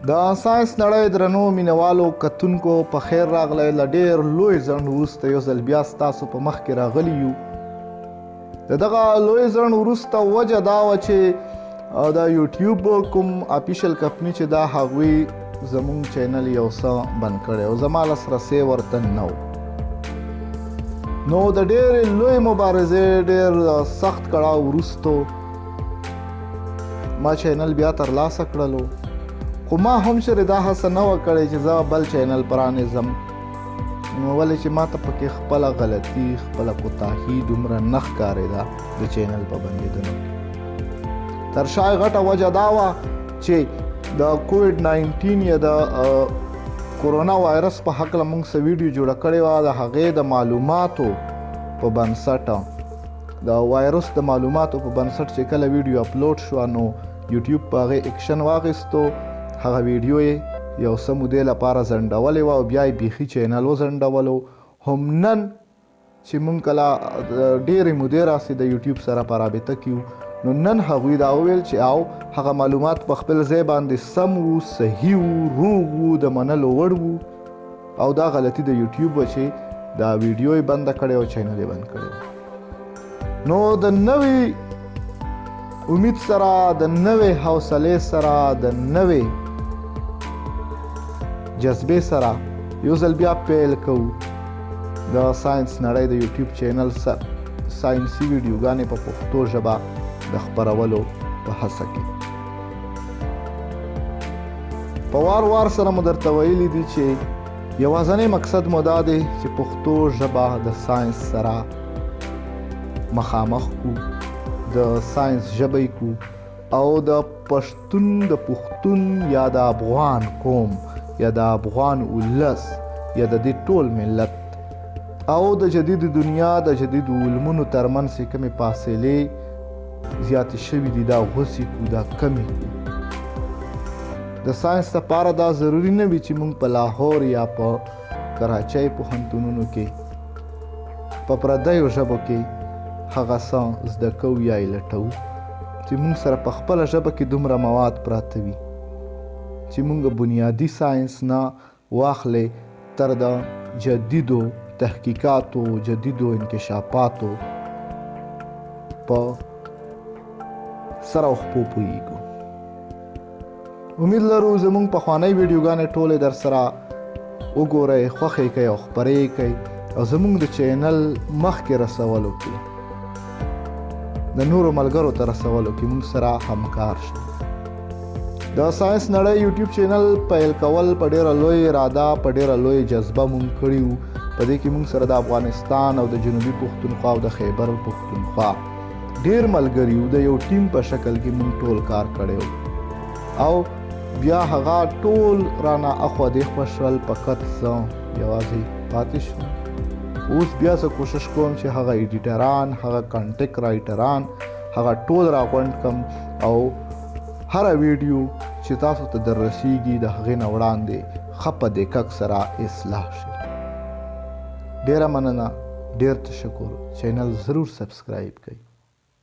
د ساينس نړۍ درنو مینوالو کتونکو په خیر راغلی. له ډېر لوی ځنډ وروسته یو ځل بیا ستاسو په مخ کې راغلی یو. د دغه لوی ځنډ وروسته وجه دا وه چې د یوټیوب کوم اپیشل کمپني چې دا هغوی زمونږ چینل یو څه بند کړی او زما لاسرسی ورته نه و. نو د ډېرې لوی مبارزې ډېر سخت کړاو وروستو ما چینل بیا ترلاسه کړلو، خو ما هم چېرې دا هڅه نه وه کړې چې زه بل چینل پرانیزم، ولې چې ما ته پکې خپله غلطي خپله کوتاهي دومره نه ښکارېده د چینل په بندېدلو. تر شا یې غټه وجه دا وه چې د کووډ-19 یا د کورونا وایرس په هکله موږ څه ویډیو جوړه کړې وه. د هغې د معلوماتو په بنسټ د وایرس د معلوماتو په بنسټ چې کله ویډیو اپلوډ شوه نو یوټیوب په هغې اکشن واخیستو. هغه ویډیو یې یو څه مودې لپاره ځنډولې وه او بیا یې بیخي چینل وځنډولو. هم نن چې موږ کله ډېرې مودې راسې د یوټیوب سره په رابطه کې یو نو نن هغوی دا وویل چې او هغه معلومات په خپل ځای باندې سم وو، صحیح وو، روغ وو، د منلو وړ وو او دا غلطي د یوټیوب وه چې دا ویډیو یې بنده کړې او چینل یې بند کړی. نو د نوې امید سره، د نوې حوصلې سره، د نوې جذبې سره یو ځل بیا پیل کوو د ساينس نړۍ د یوټیوب چینل ساینسي ویډیوګانې په پښتو ژبه د خپرولو په هڅه کې. په وار وار سره مو درته ویلي دي چې یوازینی مقصد مو دا دی چې پښتو ژبه د ساينس سره مخامخ کو، د ساينس ژبه کو او د پښتون یا د افغان قوم یا د افغان ولس یا د دې ټول ملت او د جدید دنیا د جدید علمونو ترمنځ چې کومې فاصلې زیاتې شوي دي دا غوڅې کړو، دا کمې کړو. د ساينس لپاره دا ضروري نه وي چې موږ په لاهور یا په کراچۍ پوهنتونونو کې په پردیو ژبو کې هغه څه زده کوو یا یې لټوو چې موږ سره په خپله ژبه کې دومره مواد پراته وي چې موږ بنیادي ساینس نه واخلې تر د جدیدو تحقیقاتو، جدیدو انکشافاتو په سر او خپو پوهیږو. امید لرو زموږ پخوانی ویډیوګانې ټولې در سره وګورئ، خوښې کوئ او خپرې کوئ او زموږ د چینل مخکې رسولو کې د نورو ملګرو ته رسولو کې موږ سره همکار شو. د ساينس نړۍ یوټیوب چینل پیل کول په ډېره لوی اراده، په ډېره لوی جذبه موږ کړي وو. په دې کې موږ سره د افغانستان او د جنوبي پښتونخوا او د خیبر پښتونخوا ډېر ملګري وو. د یو ټیم په شکل کې موږ ټول کار کړی وو او بیا هغه ټول رانه اخوا دېخوا شول، فقط زه یوازې پاتې شوم. اوس بیا زه کوشش کوم چې هغه ایډیټران، هغه کنټیکټ رایټران هغه ټول راغونډ کړم او هره ویډیو چې تاسو ته در رسیږي د هغې نه وړاندې ښه په دقت سره اصلاح شي. ډېره مننه، ډېر تشکر. چینل ضرور سبسکرایب کړئ.